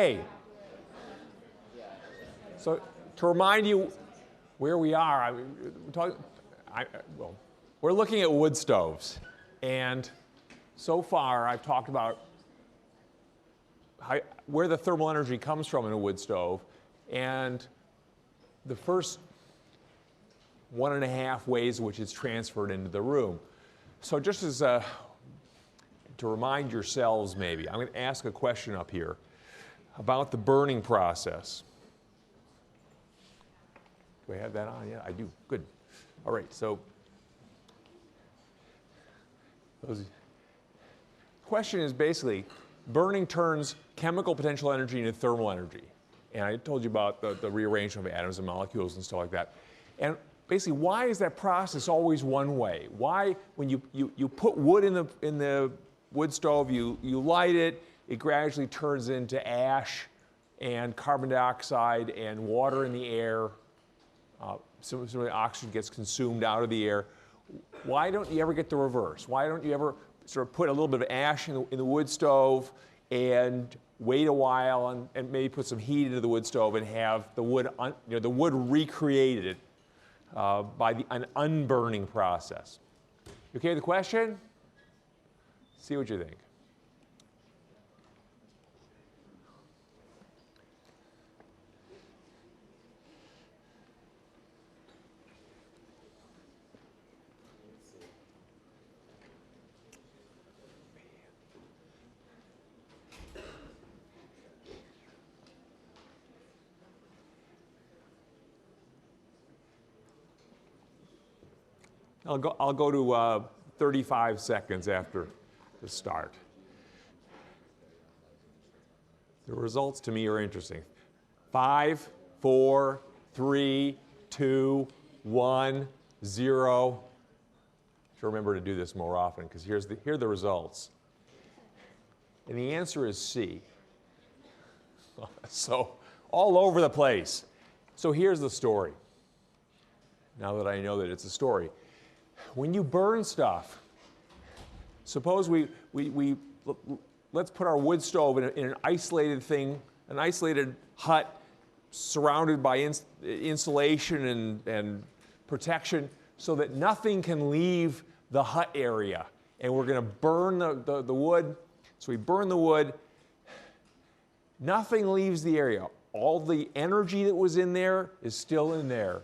Okay. So to remind you where we are, we're looking at wood stoves. And so far, I've talked about where the thermal energy comes from in a wood stove. And the first 1.5 ways in which it's transferred into the room. So just as to remind yourselves maybe, I'm going to ask a question up here about the burning process. Do I have that on? Yeah, I do. Good. All right, so the question is basically, burning turns chemical potential energy into thermal energy. And I told you about the rearrangement of atoms and molecules and stuff like that. And basically, why is that process always one way? Why, when you put wood in the wood stove, you light it, it gradually turns into ash and carbon dioxide and water in the air. So the oxygen gets consumed out of the air. Why don't you ever get the reverse? Why don't you ever sort of put a little bit of ash in the wood stove and wait a while and maybe put some heat into the wood stove and have the wood, the wood recreated by an unburning process? You okay with the question? See what you think. I'll go to 35 seconds after the start. The results to me are interesting. 5, 4, 3, 2, 1, 0. Should remember to do this more often because here are the results. And the answer is C. So all over the place. So here's the story. Now that I know that it's a story. When you burn stuff, suppose let's put our wood stove in an isolated thing, an isolated hut surrounded by insulation and protection so that nothing can leave the hut area. And we're going to burn the wood. So we burn the wood. Nothing leaves the area. All the energy that was in there is still in there.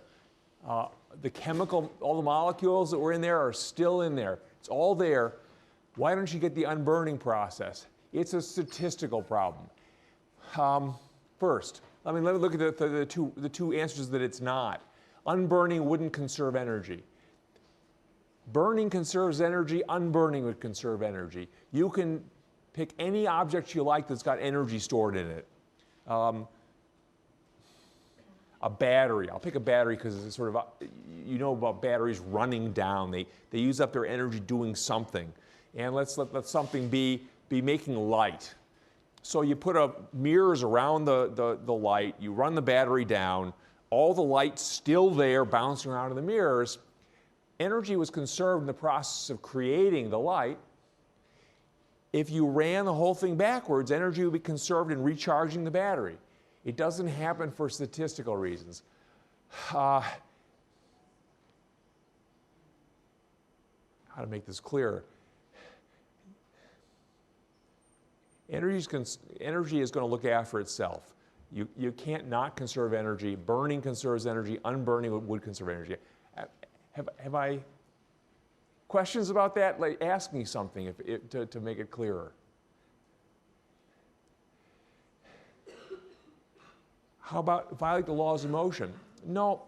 The chemical, all the molecules that were in there are still in there. It's all there. Why don't you get the unburning process? It's a statistical problem. First, let me look at the two answers that it's not. Unburning wouldn't conserve energy. Burning conserves energy. Unburning would conserve energy. You can pick any object you like that's got energy stored in it. A battery. I'll pick a battery because it's sort of, you know about batteries running down. They use up their energy doing something. And let's let something be making light. So you put mirrors around the light, you run the battery down, all the light's still there bouncing around in the mirrors. Energy was conserved in the process of creating the light. If you ran the whole thing backwards, energy would be conserved in recharging the battery. It doesn't happen for statistical reasons. How to make this clearer? Energy is going to look after itself. You can't not conserve energy. Burning conserves energy. Unburning would conserve energy. Have I questions about that? Like, ask me something to make it clearer. How about violate the laws of motion? No.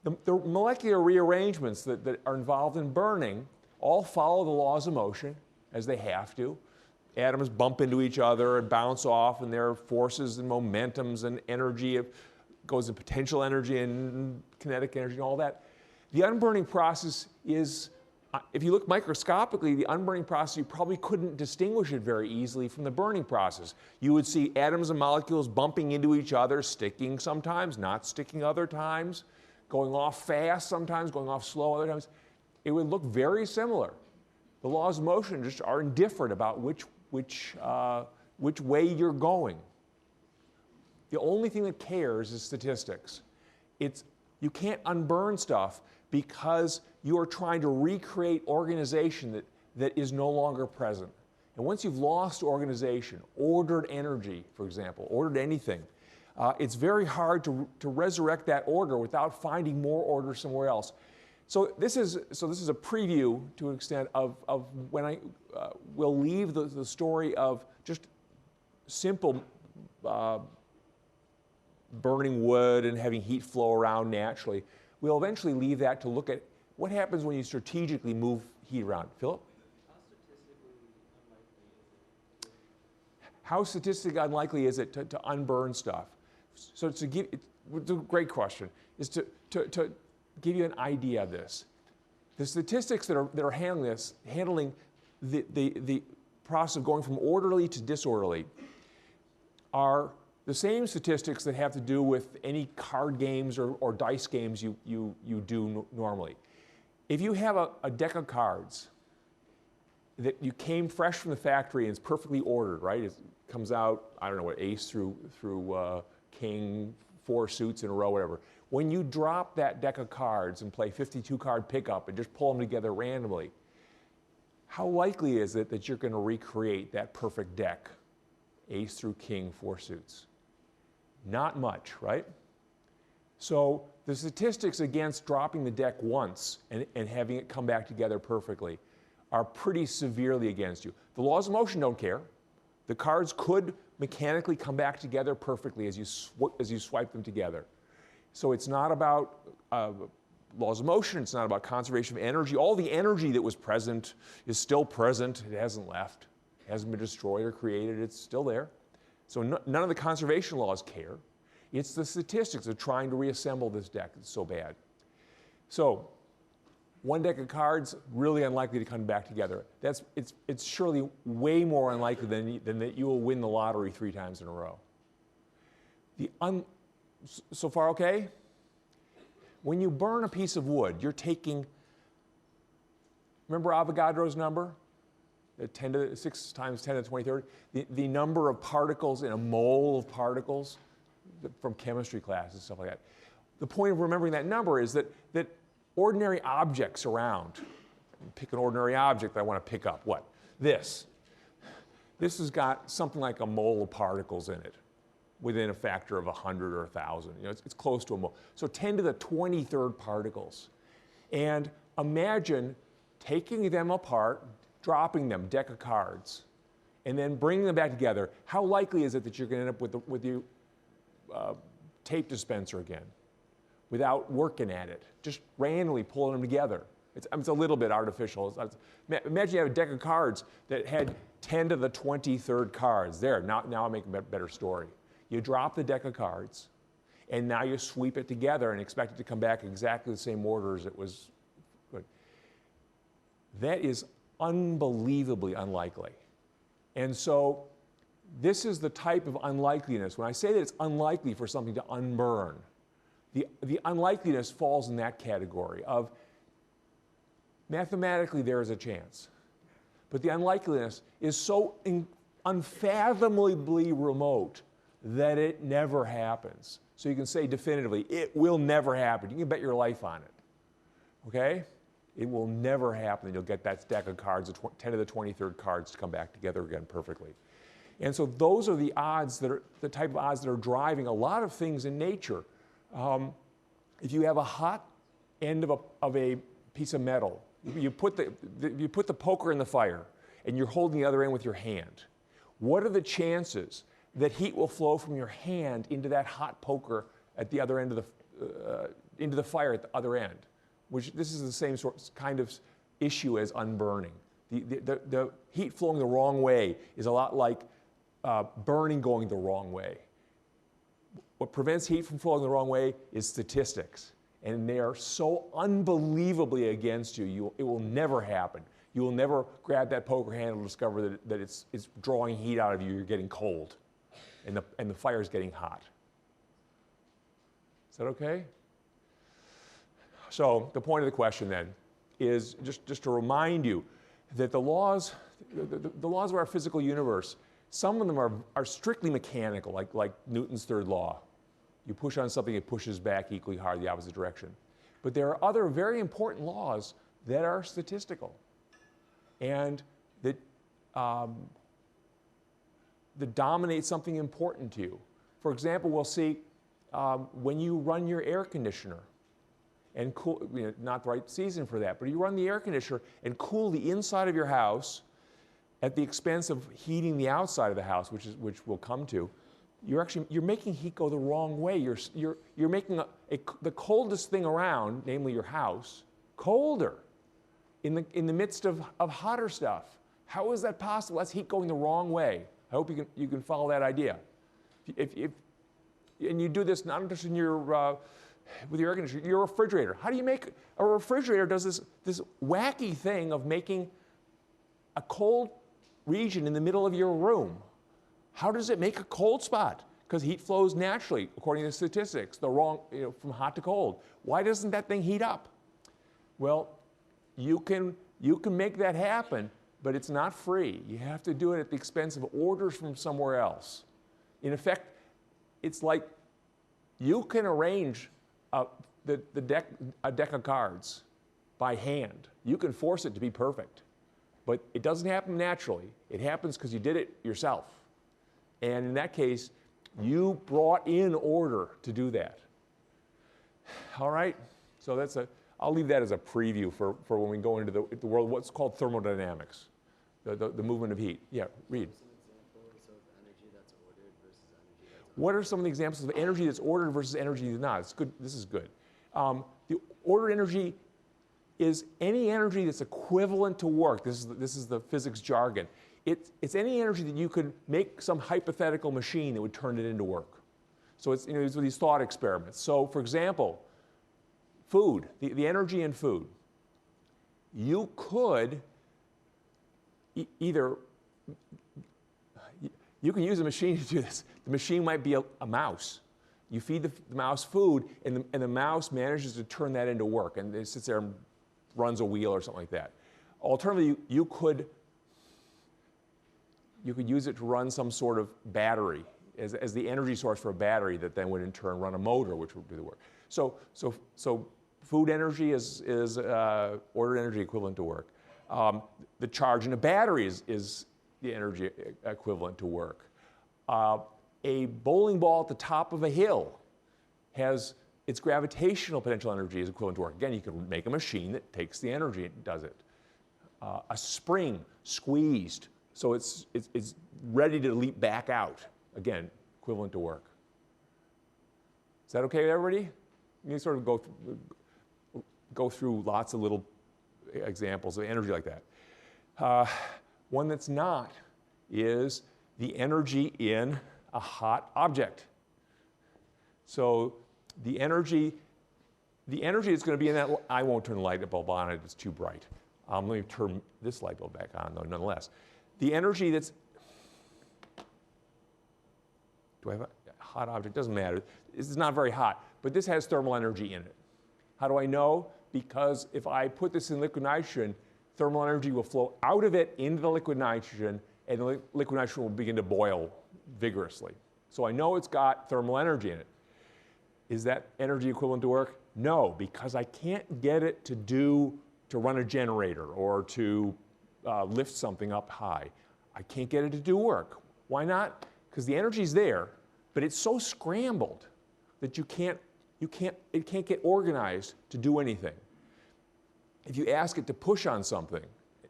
The molecular rearrangements that are involved in burning all follow the laws of motion, as they have to. Atoms bump into each other and bounce off, and there are forces and momentums and energy. It goes in potential energy and kinetic energy and all that. The unburning process is, if you look microscopically, the unburning process, you probably couldn't distinguish it very easily from the burning process. You would see atoms and molecules bumping into each other, sticking sometimes, not sticking other times, going off fast sometimes, going off slow other times. It would look very similar. The laws of motion just are indifferent about which way you're going. The only thing that cares is statistics. You can't unburn stuff because you are trying to recreate organization that is no longer present. And once you've lost organization, ordered energy, for example, ordered anything, it's very hard to resurrect that order without finding more order somewhere else. So this is a preview, to an extent, of when I will leave the story of just simple burning wood and having heat flow around naturally. We'll eventually leave that to look at what happens when you strategically move heat around. Philip? How statistically unlikely is it to unburn stuff? So it's a great question, is to give you an idea of this. The statistics that are handling the process of going from orderly to disorderly are the same statistics that have to do with any card games or dice games you do normally. If you have a deck of cards that you came fresh from the factory and it's perfectly ordered, right? It comes out, I don't know what, ace through king, 4 suits in a row, whatever. When you drop that deck of cards and play 52 card pickup and just pull them together randomly, how likely is it that you're going to recreate that perfect deck, ace through king, 4 suits? Not much, right? So the statistics against dropping the deck once and having it come back together perfectly are pretty severely against you. The laws of motion don't care. The cards could mechanically come back together perfectly as you swipe them together. So it's not about laws of motion, it's not about conservation of energy. All the energy that was present is still present. It hasn't left. It hasn't been destroyed or created. It's still there. So none of the conservation laws care. It's the statistics of trying to reassemble this deck that's so bad. So one deck of cards, really unlikely to come back together. It's surely way more unlikely than that you will win the lottery 3 times in a row. So far okay? When you burn a piece of wood, you're taking, remember Avogadro's number? 6 times 10 to the 23rd? The number of particles in a mole of particles from chemistry class and stuff like that. The point of remembering that number is that ordinary objects around, pick an ordinary object that I want to pick up, what? This. This has got something like a mole of particles in it, within a factor of 100 or 1,000. You know, it's close to a mole. So 10 to the 23rd particles. And imagine taking them apart, dropping them, deck of cards, and then bringing them back together. How likely is it that you're going to end up with the tape dispenser again, without working at it, just randomly pulling them together? It's a little bit artificial. Imagine you have a deck of cards that had 10 to the 23rd cards. There, now I'm making a better story. You drop the deck of cards, and now you sweep it together and expect it to come back exactly the same order as it was. Good. That is unbelievably unlikely. And so this is the type of unlikeliness. When I say that it's unlikely for something to unburn, the unlikeliness falls in that category of mathematically there is a chance. But the unlikeliness is so unfathomably remote that it never happens. So you can say definitively, it will never happen. You can bet your life on it. Okay? It will never happen. You'll get that stack of cards, 10 to the 23rd cards, to come back together again perfectly. And so those are the odds that are the type of odds that are driving a lot of things in nature. If you have a hot end of a piece of metal, you put the poker in the fire, and you're holding the other end with your hand. What are the chances that heat will flow from your hand into that hot poker at the other end of into the fire at the other end? Which this is the same kind of issue as unburning. The heat flowing the wrong way is a lot like burning going the wrong way. What prevents heat from flowing the wrong way is statistics. And they are so unbelievably against you, it will never happen. You will never grab that poker handle and discover that it's drawing heat out of you, you're getting cold, and the fire's getting hot. Is that okay? So the point of the question then is just to remind you that the laws of our physical universe Some of them are strictly mechanical, like Newton's third law. You push on something, it pushes back equally hard the opposite direction. But there are other very important laws that are statistical and that dominate something important to you. For example, we'll see when you run your air conditioner and cool, not the right season for that, but you run the air conditioner and cool the inside of your house at the expense of heating the outside of the house, which we'll come to. You're making heat go the wrong way. You're making the coldest thing around, namely your house, colder in the midst of hotter stuff. How is that possible? That's heat going the wrong way. I hope you can follow that idea. And you do this not just in with your air conditioner, your refrigerator. How do you make a refrigerator? Does this wacky thing of making a cold region in the middle of your room. How does it make a cold spot? Because heat flows naturally, according to statistics, from hot to cold. Why doesn't that thing heat up? Well, you can make that happen, but it's not free. You have to do it at the expense of orders from somewhere else. In effect, it's like you can arrange a deck of cards by hand. You can force it to be perfect, but it doesn't happen naturally. It happens because you did it yourself. And in that case, you brought in order to do that. All right, so I'll leave that as a preview for when we go into the world, what's called thermodynamics, the movement of heat. Yeah, read. What are some of the examples of energy that's ordered versus energy that's not? It's good. This is good. The ordered energy is any energy that's equivalent to work. This is the physics jargon. It's any energy that you could make some hypothetical machine that would turn it into work. So it's these thought experiments. So for example, food, the energy in food. You could either you can use a machine to do this. The machine might be a mouse. You feed the mouse food, and the mouse manages to turn that into work, and it sits there and runs a wheel or something like that. Alternatively, you could use it to run some sort of battery as the energy source for a battery that then would in turn run a motor, which would do the work. So food energy is ordered energy equivalent to work. The charge in a battery is the energy equivalent to work. A bowling ball at the top of a hill has its gravitational potential energy is equivalent to work. Again, you can make a machine that takes the energy and does it. A spring squeezed, so it's ready to leap back out. Again, equivalent to work. Is that okay with everybody? You sort of go through lots of little examples of energy like that. One that's not is the energy in a hot object. So the energy that's going to be in that, I won't turn the light bulb on, it's too bright. Let me turn this light bulb back on, though, nonetheless. The energy that's, do I have a hot object? Doesn't matter. This is not very hot, but this has thermal energy in it. How do I know? Because if I put this in liquid nitrogen, thermal energy will flow out of it into the liquid nitrogen, and the liquid nitrogen will begin to boil vigorously. So I know it's got thermal energy in it. Is that energy equivalent to work? No, because I can't get it to run a generator or to lift something up high. I can't get it to do work. Why not? Because the energy's there, but it's so scrambled that it can't get organized to do anything. If you ask it to push on something,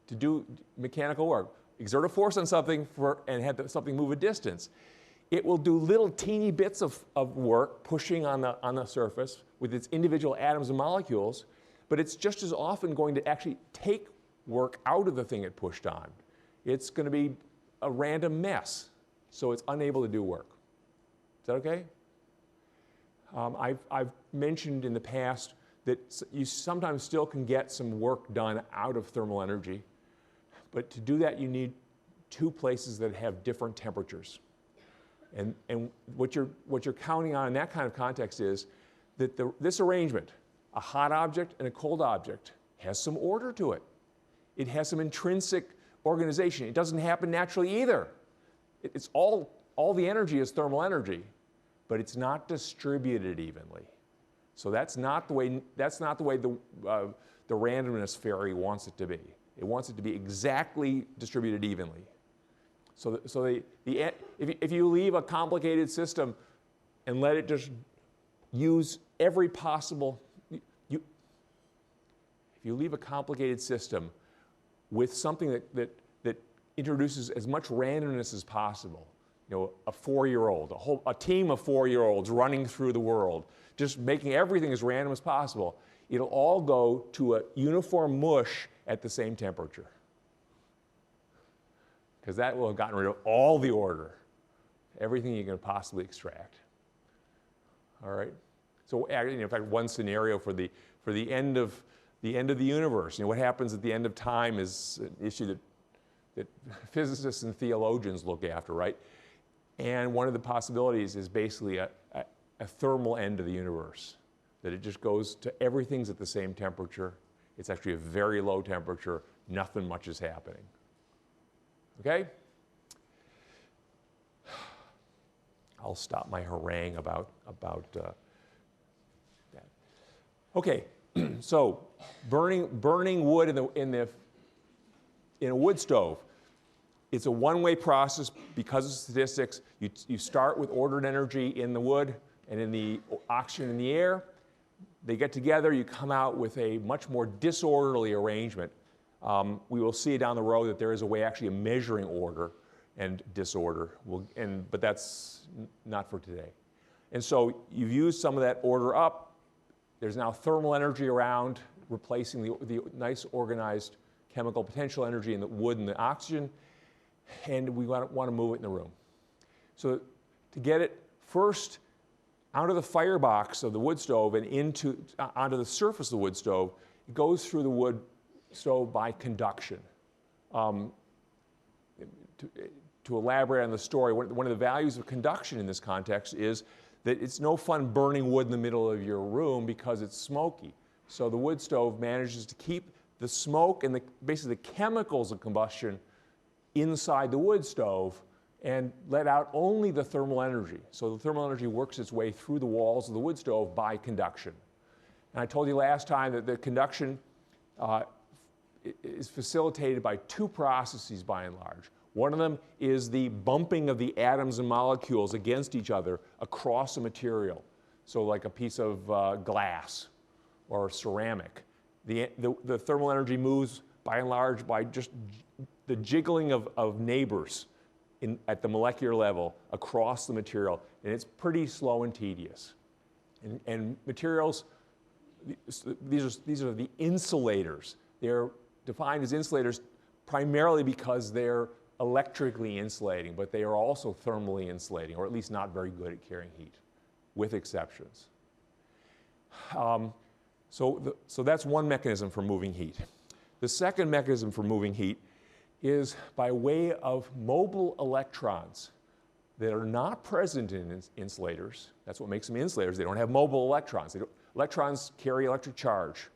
to do mechanical work, exert a force on something and have something move a distance, it will do little teeny bits of work pushing on the surface with its individual atoms and molecules, but it's just as often going to actually take work out of the thing it pushed on. It's going to be a random mess, so it's unable to do work. Is that okay? I've mentioned in the past that you sometimes still can get some work done out of thermal energy, but to do that you need two places that have different temperatures. And what you're counting on in that kind of context is that this arrangement, a hot object and a cold object, has some order to it. It has some intrinsic organization. It doesn't happen naturally either. it's all the energy is thermal energy, but it's not distributed evenly. So that's not the way the randomness theory wants it to be. It wants it to be exactly distributed evenly. So if you leave a complicated system and let it just use every possible, if you leave a complicated system with something that introduces as much randomness as possible, a 4-year-old, a team of 4-year-olds running through the world, just making everything as random as possible, it'll all go to a uniform mush at the same temperature. Because that will have gotten rid of all the order, everything you can possibly extract. All right? So in fact, one scenario for the end of the universe, what happens at the end of time is an issue that physicists and theologians look after, right? And one of the possibilities is basically a thermal end of the universe, that it just goes to everything's at the same temperature. It's actually a very low temperature. Nothing much is happening. Okay? I'll stop my harangue about that. Okay, so burning wood in a wood stove. It's a one-way process because of statistics. You start with ordered energy in the wood and in the oxygen in the air. They get together, you come out with a much more disorderly arrangement. We will see down the road that there is a way actually of measuring order and disorder, but that's not for today. And so you've used some of that order up. There's now thermal energy around, replacing the nice organized chemical potential energy in the wood and the oxygen, and we want to move it in the room. So to get it first out of the firebox of the wood stove and onto the surface of the wood stove, it goes through the wood stove by conduction. To elaborate on the story, one of the values of conduction in this context is that it's no fun burning wood in the middle of your room because it's smoky. So the wood stove manages to keep the smoke and basically the chemicals of combustion inside the wood stove and let out only the thermal energy. So the thermal energy works its way through the walls of the wood stove by conduction. And I told you last time that the conduction is facilitated by two processes by and large. One of them is the bumping of the atoms and molecules against each other across a material. So like a piece of glass or ceramic. The thermal energy moves by and large by just the jiggling of neighbors at the molecular level across the material. And it's pretty slow and tedious. And materials, these are the insulators. They're defined as insulators primarily because they're electrically insulating, but they are also thermally insulating, or at least not very good at carrying heat, with exceptions. So that's one mechanism for moving heat. The second mechanism for moving heat is by way of mobile electrons that are not present in insulators. That's what makes them insulators. They don't have mobile electrons. Electrons carry electric charge.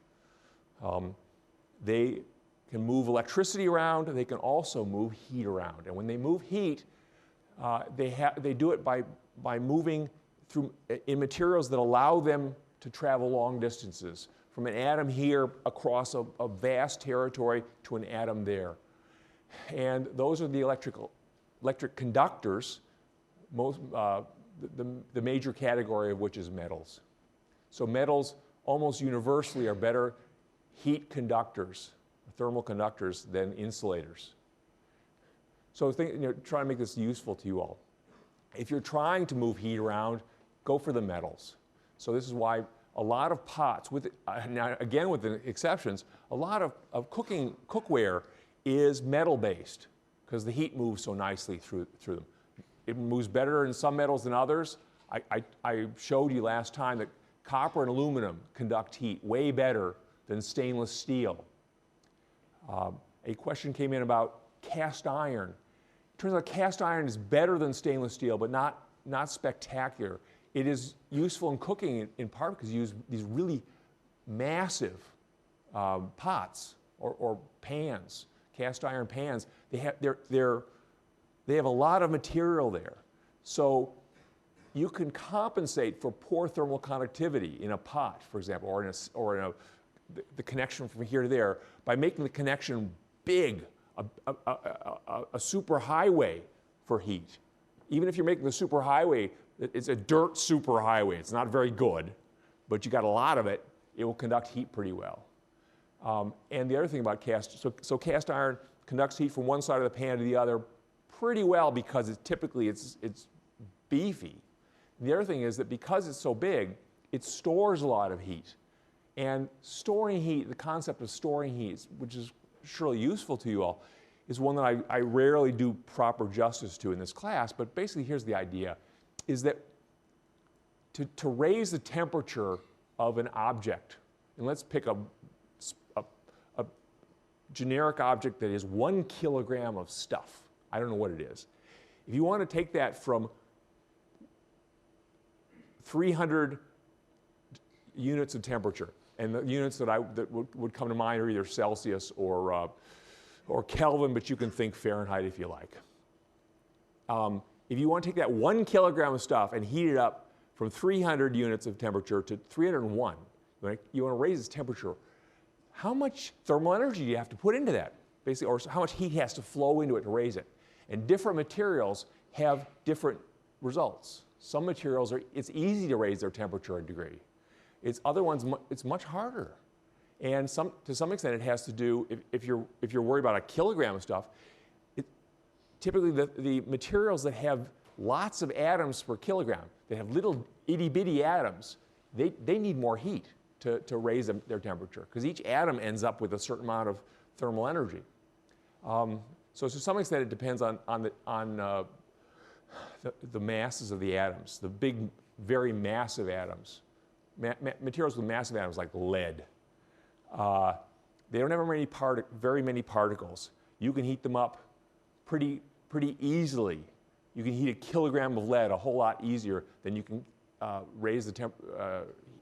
They can move electricity around. They can also move heat around. And when they move heat, they do it by moving in materials that allow them to travel long distances, from an atom here across a vast territory to an atom there. And those are the electric conductors, the major category of which is metals. So metals almost universally are better heat conductors, thermal conductors, than insulators. So try to make this useful to you all. If you're trying to move heat around, go for the metals. So this is why a lot of pots, now again with the exceptions, a lot of cookware is metal-based because the heat moves so nicely through them. It moves better in some metals than others. I showed you last time that copper and aluminum conduct heat way better than stainless steel. A question came in about cast iron. It turns out cast iron is better than stainless steel, but not spectacular. It is useful in cooking in part because you use these really massive pots or pans, cast iron pans. They're they have a lot of material there. So you can compensate for poor thermal conductivity in a pot, for example, or in the connection from here to there by making the connection big, a superhighway for heat. Even if you're making the superhighway, it's a dirt superhighway. It's not very good, but you got a lot of it. It will conduct heat pretty well. And the other thing about so cast iron conducts heat from one side of the pan to the other pretty well because typically it's beefy. And the other thing is that because it's so big, it stores a lot of heat. And storing heat, the concept of storing heat, which is surely useful to you all, is one that I rarely do proper justice to in this class, but basically here's the idea, is that to raise the temperature of an object, and let's pick a generic object that is 1 kilogram of stuff. I don't know what it is. If you want to take that from 300 units of temperature, and the units that would come to mind are either Celsius or Kelvin, but you can think Fahrenheit if you like. If you want to take that 1 kilogram of stuff and heat it up from 300 units of temperature to 301, right? You want to raise its temperature. How much thermal energy do you have to put into that, basically, or how much heat has to flow into it to raise it? And different materials have different results. Some materials it's easy to raise their temperature a degree. Other ones, it's much harder. And to some extent, it has to do, if you're worried about a kilogram of stuff, typically the materials that have lots of atoms per kilogram, that have little itty-bitty atoms, they need more heat to raise their temperature, because each atom ends up with a certain amount of thermal energy. So to some extent, it depends on the masses of the atoms, the big, very massive atoms. Materials with massive atoms like lead. They don't have very many particles. You can heat them up pretty easily. You can heat a kilogram of lead a whole lot easier than you can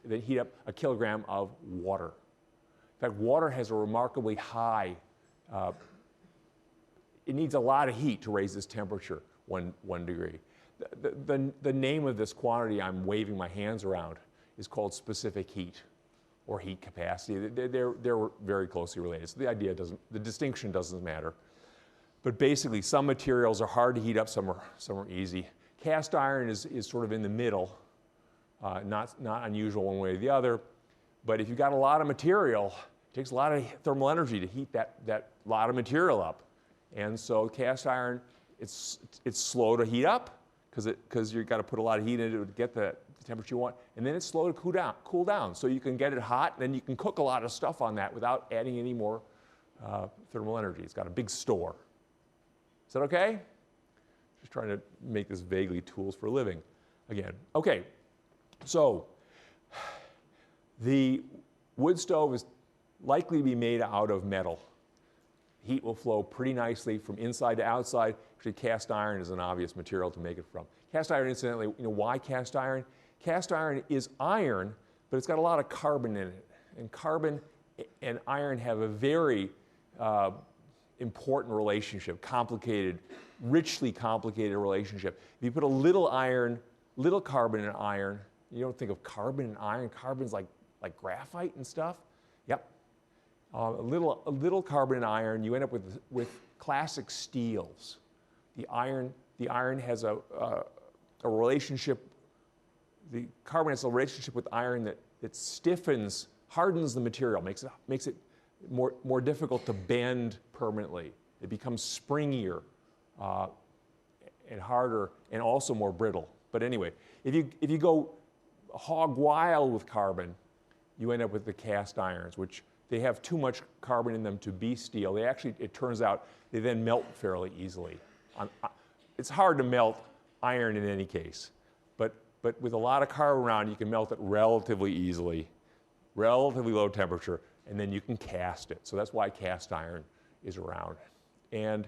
than heat up a kilogram of water. In fact, water has a remarkably high, it needs a lot of heat to raise this temperature 1 degree. The name of this quantity I'm waving my hands around is called specific heat, or heat capacity. They're very closely related. So the distinction doesn't matter. But basically, some materials are hard to heat up, some are easy. Cast iron is sort of in the middle, not unusual one way or the other. But if you've got a lot of material, it takes a lot of thermal energy to heat that lot of material up. And so cast iron, it's slow to heat up because you've got to put a lot of heat into it to get the temperature you want, and then it's slow to cool down. So you can get it hot, and then you can cook a lot of stuff on that without adding any more thermal energy. It's got a big store. Is that okay? Just trying to make this vaguely tools for a living again. Okay, so the wood stove is likely to be made out of metal. Heat will flow pretty nicely from inside to outside. Actually, cast iron is an obvious material to make it from. Cast iron, incidentally, why cast iron? Cast iron is iron, but it's got a lot of carbon in it. And carbon and iron have a very important relationship, richly complicated relationship. If you put a little carbon in iron, you don't think of carbon in iron. Carbon's like graphite and stuff. Yep. A little carbon in iron, you end up with classic steels. The iron has a relationship. The carbon has a relationship with iron that stiffens, hardens the material, makes it more difficult to bend permanently. It becomes springier and harder, and also more brittle. But anyway, if you go hog wild with carbon, you end up with the cast irons, which they have too much carbon in them to be steel. They actually, it turns out, they then melt fairly easily. It's hard to melt iron in any case, but with a lot of carbon around, you can melt it relatively easily, relatively low temperature, and then you can cast it. So that's why cast iron is around. And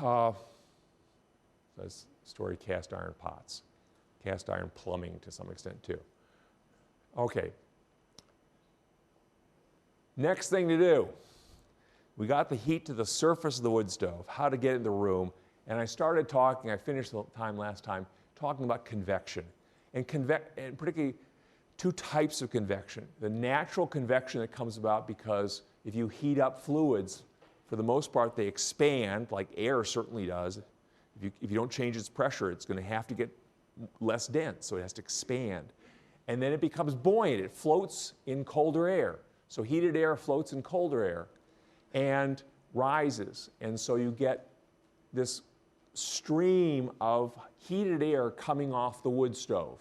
that's story cast iron pots, cast iron plumbing to some extent too. Okay. Next thing to do, we got the heat to the surface of the wood stove, how to get it in the room, And I started talking, I finished the time last time, talking about convection. And particularly two types of convection. The natural convection that comes about because if you heat up fluids, for the most part, they expand, like air certainly does. If you don't change its pressure, it's going to have to get less dense, so it has to expand. And then it becomes buoyant. It floats in colder air. So heated air floats in colder air and rises. And so you get this stream of heated air coming off the wood stove.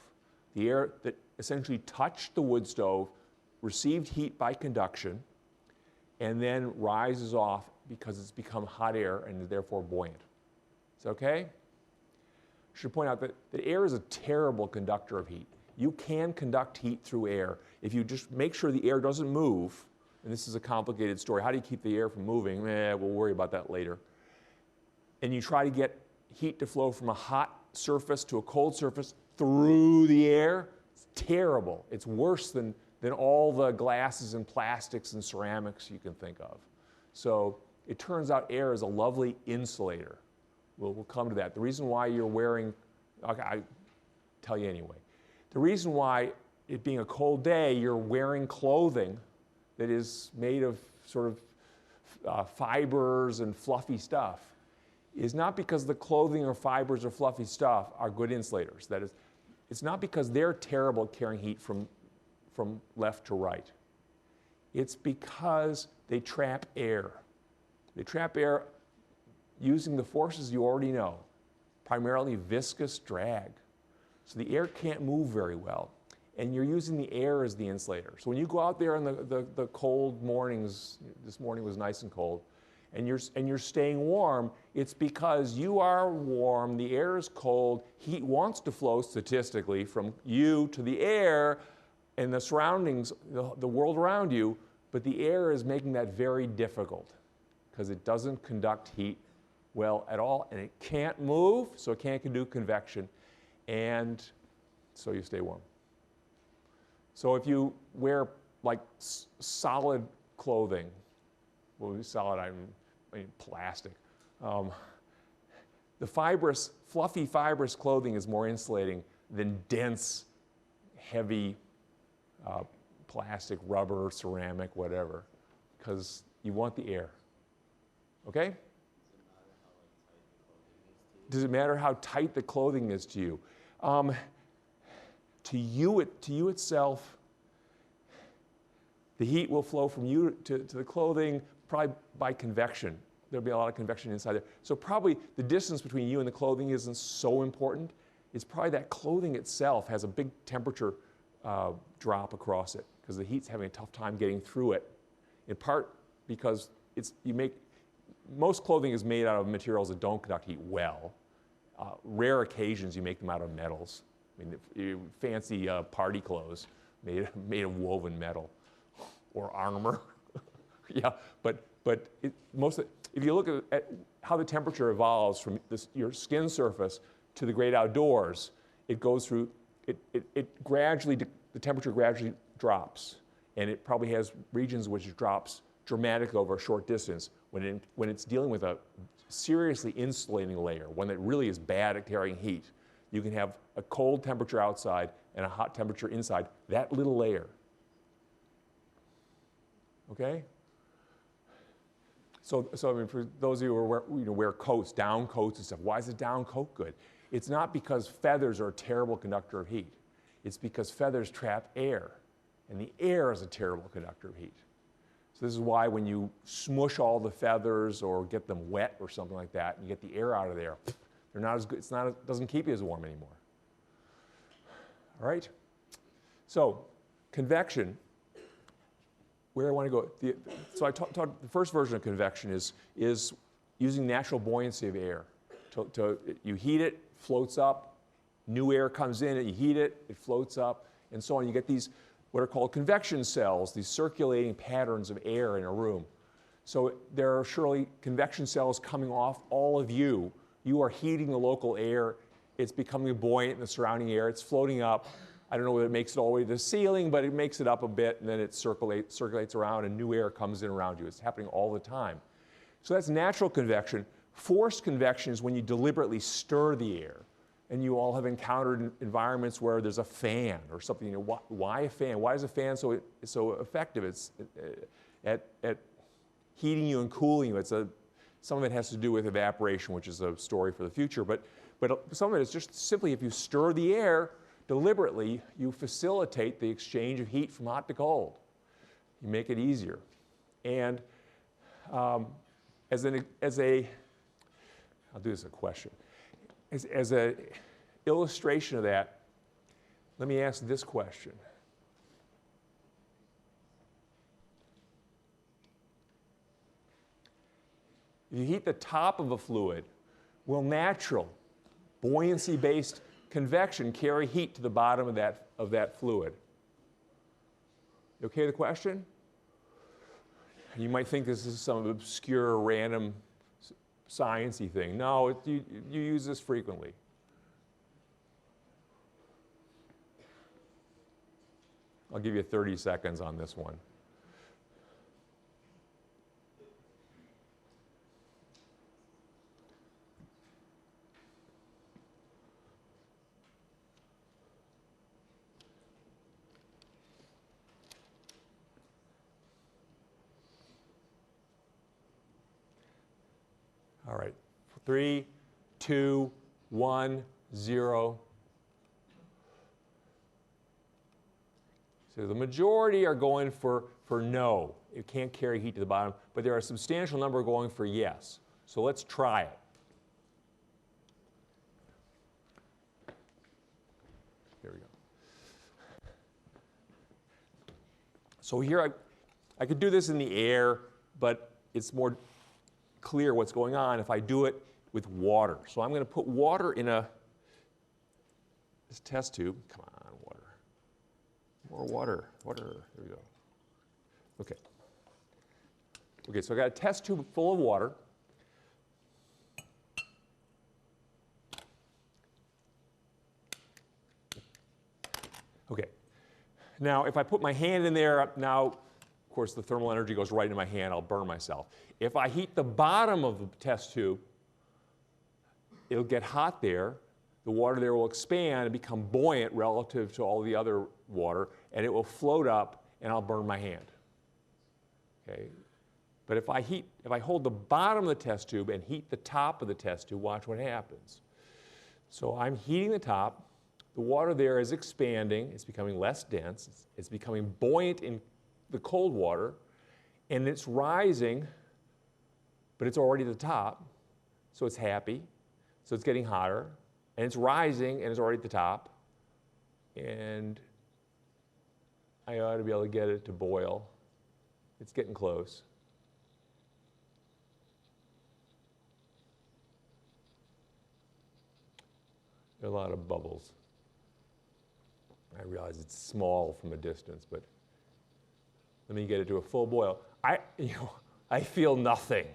The air that essentially touched the wood stove received heat by conduction and then rises off because it's become hot air and is therefore buoyant. Is that okay? I should point out that air is a terrible conductor of heat. You can conduct heat through air if you just make sure the air doesn't move. And this is a complicated story. How do you keep the air from moving? We'll worry about that later. And you try to get heat to flow from a hot surface to a cold surface through the air. It's terrible. It's worse than all the glasses and plastics and ceramics you can think of. So it turns out air is a lovely insulator. We'll come to that. The reason why you're wearing, okay, I tell you anyway. The reason why, it being a cold day, you're wearing clothing that is made of sort of fibers and fluffy stuff is not because the clothing or fibers or fluffy stuff are good insulators. That is, it's not because they're terrible at carrying heat from left to right. It's because they trap air. They trap air using the forces you already know, primarily viscous drag. So the air can't move very well, and you're using the air as the insulator. So when you go out there in the cold mornings, this morning was nice and cold, and you're staying warm, it's because you are warm, the air is cold, heat wants to flow statistically from you to the air and the surroundings, the world around you, but the air is making that very difficult because it doesn't conduct heat well at all, and it can't move, so it can't do convection, and so you stay warm. So if you wear like solid clothing, well, solid, I mean plastic. The fluffy fibrous clothing is more insulating than dense, heavy plastic, rubber, ceramic, whatever, because you want the air. Okay? Does it matter how tight the clothing is to you? To you itself, the heat will flow from you to the clothing probably by convection. There'll be a lot of convection inside there. So probably the distance between you and the clothing isn't so important. It's probably that clothing itself has a big temperature drop across it because the heat's having a tough time getting through it, in part because most clothing is made out of materials that don't conduct heat well. Rare occasions you make them out of metals. I mean, fancy party clothes made of woven metal or armor. Yeah, but if you look at how the temperature evolves from your skin surface to the great outdoors, it goes through, the temperature gradually drops, and it probably has regions which it drops dramatically over a short distance when it's dealing with a seriously insulating layer, one that really is bad at carrying heat. You can have a cold temperature outside and a hot temperature inside, that little layer. Okay? So I mean, for those of you who wear coats, down coats and stuff, why is a down coat good? It's not because feathers are a terrible conductor of heat. It's because feathers trap air, and the air is a terrible conductor of heat. So this is why when you smush all the feathers or get them wet or something like that, and you get the air out of there, they're not as good. It doesn't keep you as warm anymore. All right? So you where I want to go. So I talked, the first version of convection is using natural buoyancy of air. You heat it, floats up, new air comes in, you heat it, it floats up, and so on. You get these, what are called convection cells, these circulating patterns of air in a room. So there are surely convection cells coming off all of you. You are heating the local air. It's becoming buoyant in the surrounding air. It's floating up. I don't know whether it makes it all the way to the ceiling, but it makes it up a bit, and then it circulates around, and new air comes in around you. It's happening all the time. So that's natural convection. Forced convection is when you deliberately stir the air. And you all have encountered environments where there's a fan or something. You know, why a fan? Why is a fan so effective? It's at heating you and cooling you. Some of it has to do with evaporation, which is a story for the future. But some of it is just simply if you stir the air deliberately, you facilitate the exchange of heat from hot to cold. You make it easier. And I'll do this as a question. As an illustration of that, let me ask this question. If you heat the top of a fluid, will natural, buoyancy-based convection carry heat to the bottom of that fluid? You okay with the question? You might think this is some obscure, random, science-y thing. No, you use this frequently. I'll give you 30 seconds on this one. All right, 3, 2, 1, 0. So the majority are going for no. It can't carry heat to the bottom, but there are a substantial number going for yes. So let's try it. Here we go. So here I could do this in the air, but it's more clear what's going on if I do it with water. So I'm going to put water in this test tube. Come on, water. More water. Water. There we go. Okay. Okay, so I got a test tube full of water. Okay. Now, if I put my hand in there, now, of course, the thermal energy goes right into my hand. I'll burn myself. If I heat the bottom of the test tube, it'll get hot there. The water there will expand and become buoyant relative to all the other water, and it will float up, and I'll burn my hand. Okay? But if I hold the bottom of the test tube and heat the top of the test tube, watch what happens. So I'm heating the top. The water there is expanding. It's becoming less dense. It's becoming buoyant in the cold water, and it's rising, but it's already at the top, so it's happy. So it's getting hotter, and it's rising, and it's already at the top, and I ought to be able to get it to boil. It's getting close. There are a lot of bubbles. I realize it's small from a distance, but let me get it to a full boil. I feel nothing.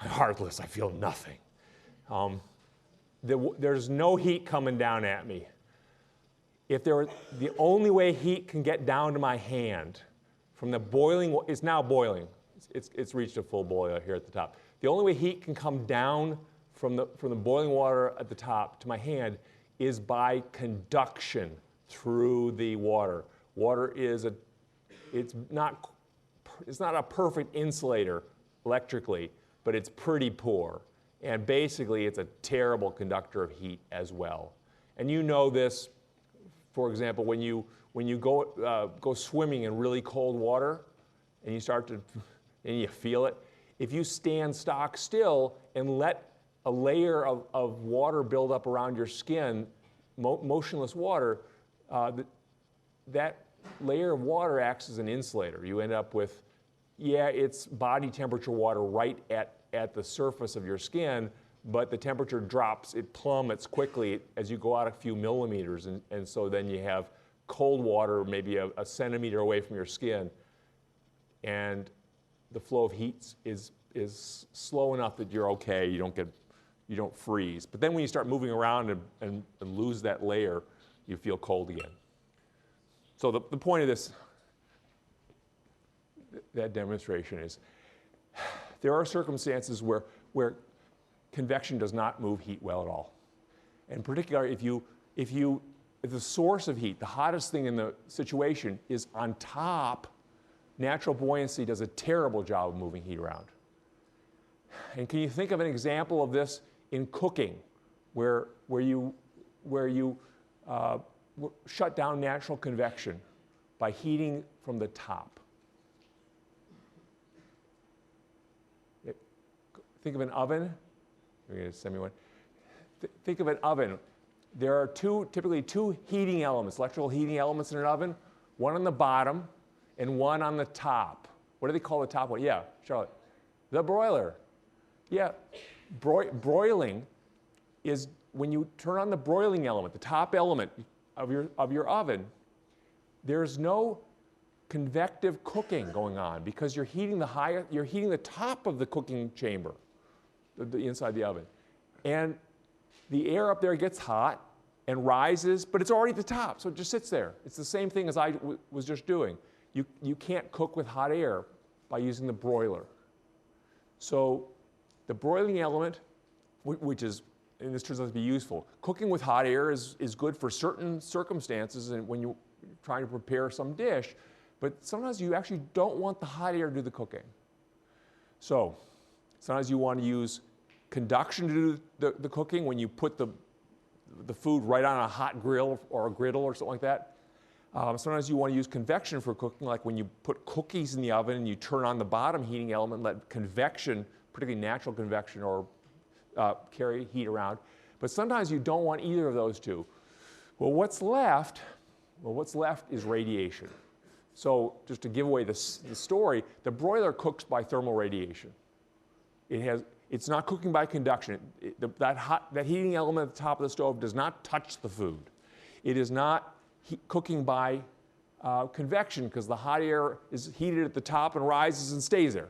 I'm heartless. I feel nothing. There's no heat coming down at me. The only way heat can get down to my hand from the boiling, it's now boiling. It's reached a full boil here at the top. The only way heat can come down from the boiling water at the top to my hand is by conduction through the water. Water it's not a perfect insulator electrically, but it's pretty poor. And basically, it's a terrible conductor of heat as well. And you know this, for example, when you go swimming in really cold water, and you feel it. If you stand stock still and let a layer of water build up around your skin, motionless water, that layer of water acts as an insulator. You end up with, it's body temperature water right at the surface of your skin, but the temperature drops, it plummets quickly as you go out a few millimeters, and so then you have cold water maybe a centimeter away from your skin, and the flow of heat is slow enough that you're okay, you don't freeze. But then when you start moving around and lose that layer, you feel cold again. So the point of that demonstration is there are circumstances where convection does not move heat well at all. And particularly if the source of heat, the hottest thing in the situation, is on top, natural buoyancy does a terrible job of moving heat around. And can you think of an example of this in cooking, where you shut down natural convection by heating from the top? Think of an oven. You're going to send me one. Think of an oven. There are typically two heating elements, electrical heating elements in an oven, one on the bottom and one on the top. What do they call the top one? Yeah, Charlotte. The broiler. Yeah, broiling is when you turn on the broiling element, the top element of your oven, there's no convective cooking going on because you're heating the top of the cooking chamber, the inside the oven. And the air up there gets hot and rises, but it's already at the top, so it just sits there. It's the same thing as I was just doing. You can't cook with hot air by using the broiler. So the broiling element, which is, and this turns out to be useful, cooking with hot air is good for certain circumstances and when you're trying to prepare some dish, but sometimes you actually don't want the hot air to do the cooking. So sometimes you want to use conduction to do the cooking when you put the food right on a hot grill or a griddle or something like that. Sometimes you want to use convection for cooking, like when you put cookies in the oven and you turn on the bottom heating element, let convection, particularly natural convection, or carry heat around. But sometimes you don't want either of those two. Well, what's left is radiation. So just to give away the story, the broiler cooks by thermal radiation. It's not cooking by conduction. That heating element at the top of the stove does not touch the food. It is not cooking by convection because the hot air is heated at the top and rises and stays there.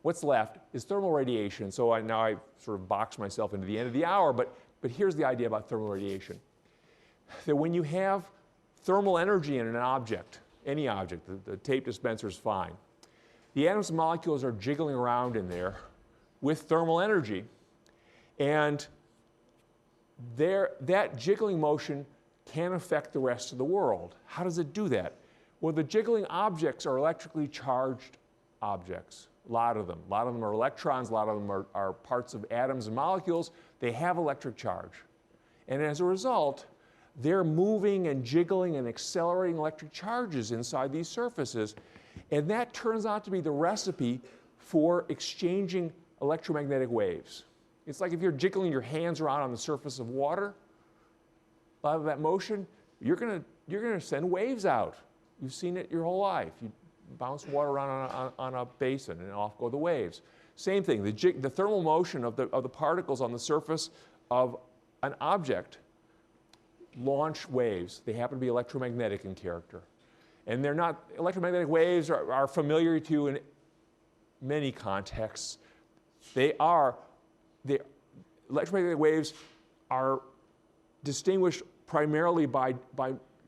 What's left is thermal radiation. So now I sort of boxed myself into the end of the hour, but here's the idea about thermal radiation. That when you have thermal energy in an object, any object, the tape dispenser is fine, the atoms and molecules are jiggling around in there with thermal energy, and that jiggling motion can affect the rest of the world. How does it do that? Well, the jiggling objects are electrically charged objects. A lot of them. A lot of them are electrons. A lot of them are parts of atoms and molecules. They have electric charge. And as a result, they're moving and jiggling and accelerating electric charges inside these surfaces. And that turns out to be the recipe for exchanging electromagnetic waves. It's like if you're jiggling your hands around on the surface of water, a lot of that motion, you're gonna send waves out. You've seen it your whole life. You bounce water around on a basin and off go the waves. Same thing, the thermal motion of the particles on the surface of an object launch waves. They happen to be electromagnetic in character. And they're not, electromagnetic waves are familiar to you in many contexts. Electromagnetic waves are distinguished primarily by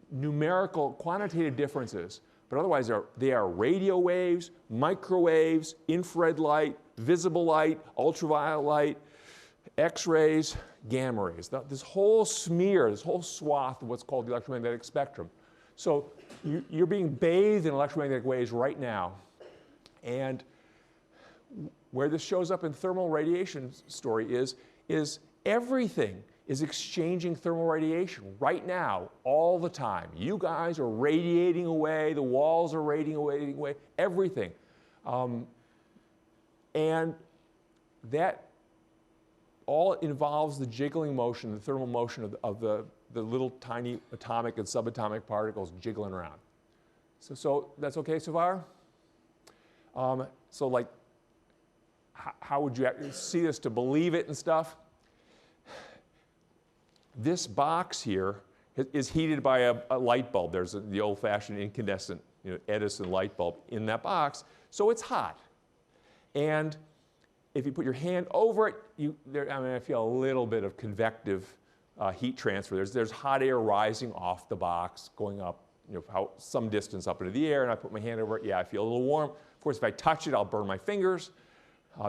numerical, quantitative differences. But otherwise, they are radio waves, microwaves, infrared light, visible light, ultraviolet light, X-rays, gamma rays. This whole smear, this whole swath of what's called the electromagnetic spectrum. So you're being bathed in electromagnetic waves right now. And where this shows up in thermal radiation story is everything is exchanging thermal radiation right now, all the time. You guys are radiating away, the walls are radiating away, everything. And that all involves the jiggling motion, the thermal motion of the little tiny atomic and subatomic particles jiggling around. So that's okay so far? So like, how would you see this to believe it and stuff? This box here is heated by a light bulb. There's the old-fashioned incandescent, Edison light bulb in that box, so it's hot. And if you put your hand over it, I feel a little bit of convective heat transfer. There's hot air rising off the box, going up, some distance up into the air, and I put my hand over it. Yeah, I feel a little warm. Of course, if I touch it, I'll burn my fingers.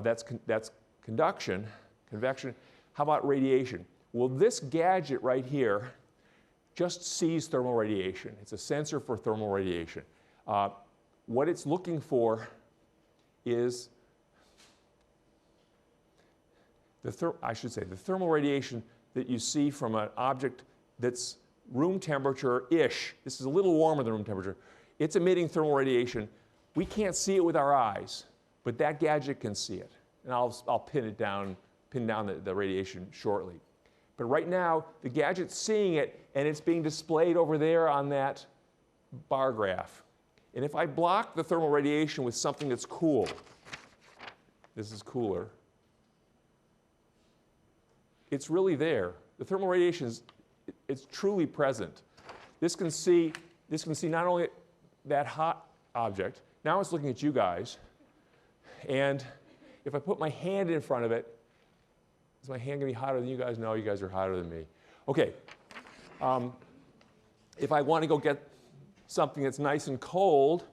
That's conduction, Convection. How about radiation? Well, this gadget right here just sees thermal radiation. It's a sensor for thermal radiation. What it's looking for is the thermal radiation that you see from an object that's room temperature-ish. This is a little warmer than room temperature. It's emitting thermal radiation. We can't see it with our eyes, but that gadget can see it. And I'll pin down the radiation shortly. But right now, the gadget's seeing it, and it's being displayed over there on that bar graph. And if I block the thermal radiation with something that's cool, this is cooler, it's really there. The thermal radiation it's truly present. This can see not only that hot object, now it's looking at you guys, and if I put my hand in front of it, is my hand going to be hotter than you guys? No, you guys are hotter than me. Okay. If I want to go get something that's nice and cold,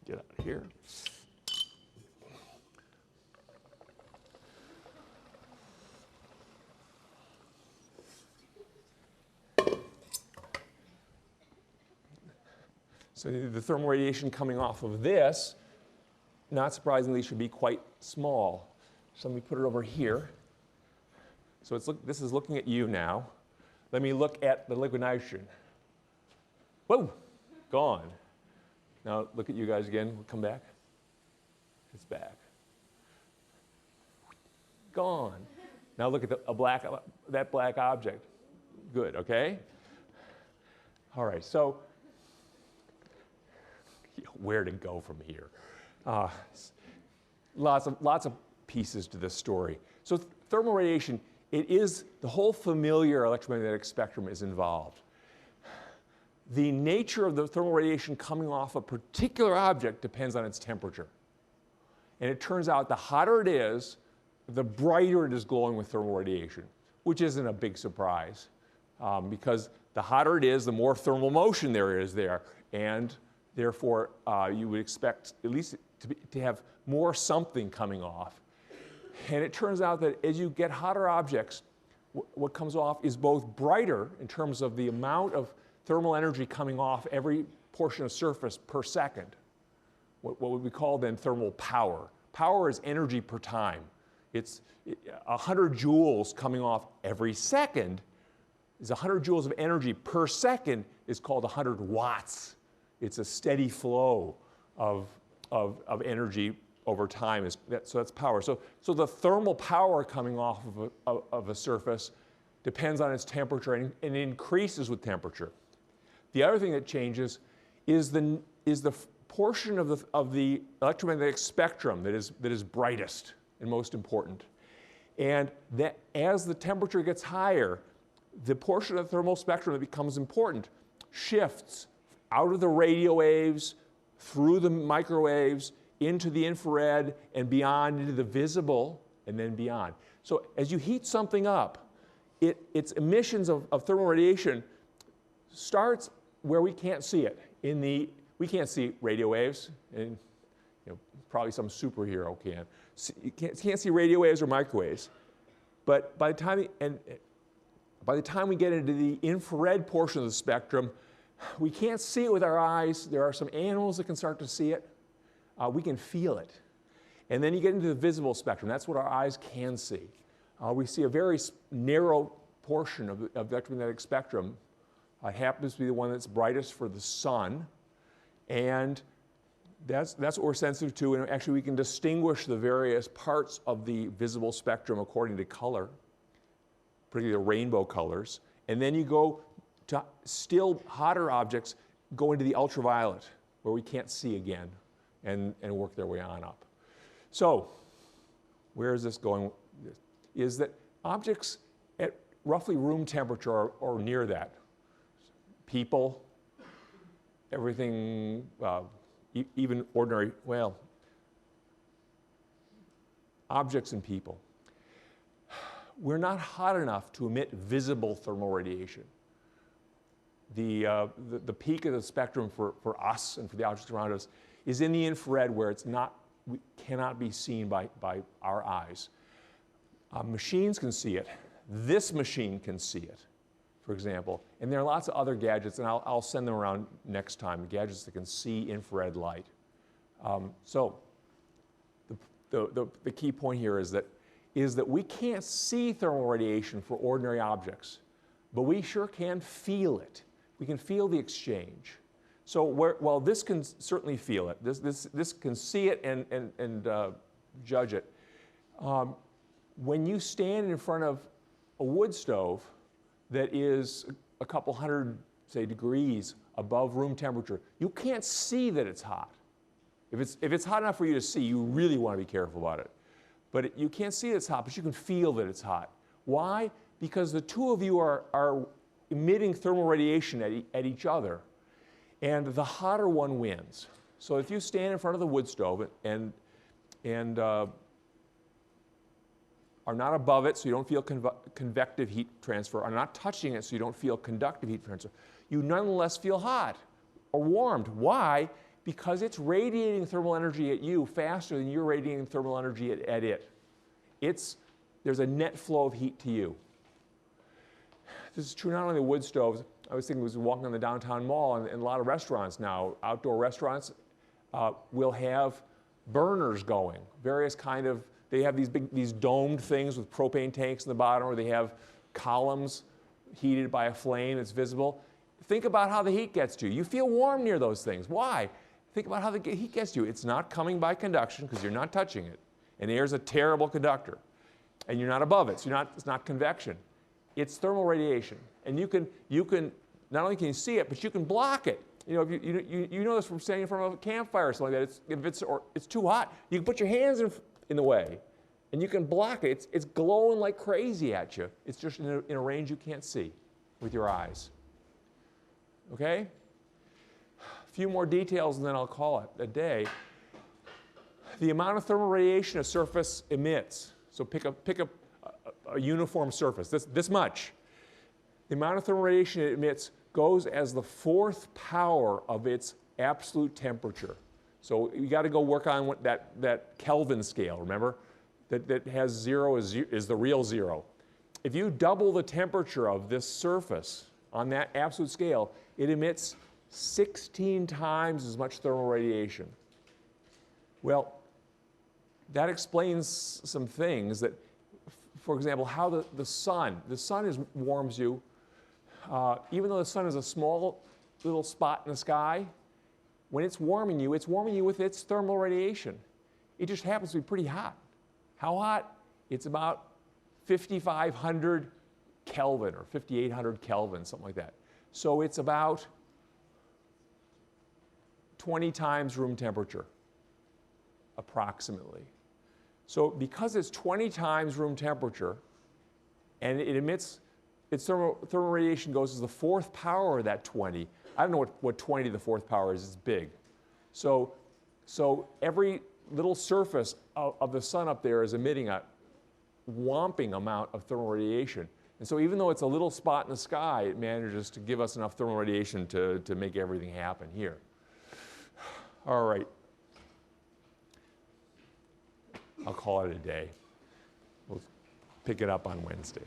get out of here. So the thermal radiation coming off of this, not surprisingly, should be quite small. So let me put it over here. So this is looking at you now. Let me look at the liquid nitrogen. Whoa, gone. Now look at you guys again. Come back. It's back. Gone. Now look at that black object. Good, okay? All right, so where to go from here? Lots of pieces to this story. So thermal radiation, the whole familiar electromagnetic spectrum is involved. The nature of the thermal radiation coming off a particular object depends on its temperature. And it turns out the hotter it is, the brighter it is glowing with thermal radiation, which isn't a big surprise because the hotter it is, the more thermal motion there is there. And therefore, you would expect at least to have more something coming off. And it turns out that as you get hotter objects, what comes off is both brighter in terms of the amount of thermal energy coming off every portion of surface per second. What would we call then thermal power. Power is energy per time. It's 100 joules coming off every second is 100 joules of energy per second is called 100 watts. It's a steady flow of energy over time. So that's power. So the thermal power coming off of a surface depends on its temperature and increases with temperature. The other thing that changes is the portion of the electromagnetic spectrum that is brightest and most important. And that as the temperature gets higher, the portion of the thermal spectrum that becomes important shifts out of the radio waves, through the microwaves, into the infrared, and beyond into the visible, and then beyond. So as you heat something up, its emissions of thermal radiation starts where we can't see it. We can't see radio waves, and probably some superhero can. You can't see radio waves or microwaves. But by the time we get into the infrared portion of the spectrum, we can't see it with our eyes. There are some animals that can start to see it. We can feel it. And then you get into the visible spectrum. That's what our eyes can see. We see a very narrow portion of the electromagnetic spectrum. It happens to be the one that's brightest for the sun. And that's what we're sensitive to. And actually, we can distinguish the various parts of the visible spectrum according to color, particularly the rainbow colors. And then you go to still hotter objects, go into the ultraviolet, where we can't see again, and work their way on up. So where is this going? Is that objects at roughly room temperature or near that, people, everything, even ordinary, objects and people, we're not hot enough to emit visible thermal radiation. The peak of the spectrum for us and for the objects around us is in the infrared, where it's not cannot be seen by our eyes. Machines can see it. This machine can see it, for example. And there are lots of other gadgets, and I'll send them around next time, gadgets that can see infrared light. So the key point here is that we can't see thermal radiation for ordinary objects, but we sure can feel it. We can feel the exchange. So while this can certainly feel it, this can see it and judge it. When you stand in front of a wood stove that is a couple hundred, say, degrees above room temperature, you can't see that it's hot. If it's hot enough for you to see, you really want to be careful about it. But you can't see that it's hot, but you can feel that it's hot. Why? Because the two of you are emitting thermal radiation at each other, and the hotter one wins. So if you stand in front of the wood stove and are not above it so you don't feel convective heat transfer, are not touching it so you don't feel conductive heat transfer, you nonetheless feel hot or warmed. Why? Because it's radiating thermal energy at you faster than you're radiating thermal energy at it. There's a net flow of heat to you. This is true not only of wood stoves. I was thinking, walking on the downtown mall, and a lot of restaurants now, outdoor restaurants, will have burners going, various kind of. They have these domed things with propane tanks in the bottom, or they have columns heated by a flame that's visible. Think about how the heat gets to you. You feel warm near those things. Why? Think about how the heat gets to you. It's not coming by conduction because you're not touching it. And air's a terrible conductor. And you're not above it, so it's not convection. It's thermal radiation. And you can not only can you see it, but you can block it. You know, you know this from standing in front of a campfire or something like that. If it's too hot, you can put your hands in the way, and you can block it. It's glowing like crazy at you. It's just in a range you can't see with your eyes. Okay? A few more details, and then I'll call it a day. The amount of thermal radiation a surface emits. So pick a uniform surface, this much. The amount of thermal radiation it emits goes as the fourth power of its absolute temperature. So you got to go work on what that Kelvin scale, remember? That has zero is the real zero. If you double the temperature of this surface on that absolute scale, it emits 16 times as much thermal radiation. Well, that explains some things that, for example, how the sun warms you. Even though the sun is a small little spot in the sky, when it's warming you with its thermal radiation. It just happens to be pretty hot. How hot? It's about 5,500 Kelvin or 5,800 Kelvin, something like that. So it's about 20 times room temperature, approximately. So because it's 20 times room temperature, and it emits, its thermal radiation goes as the fourth power of that 20. I don't know what 20 to the fourth power is. It's big. So every little surface of the sun up there is emitting a whomping amount of thermal radiation. And so even though it's a little spot in the sky, it manages to give us enough thermal radiation to make everything happen here. All right. I'll call it a day. We'll pick it up on Wednesday.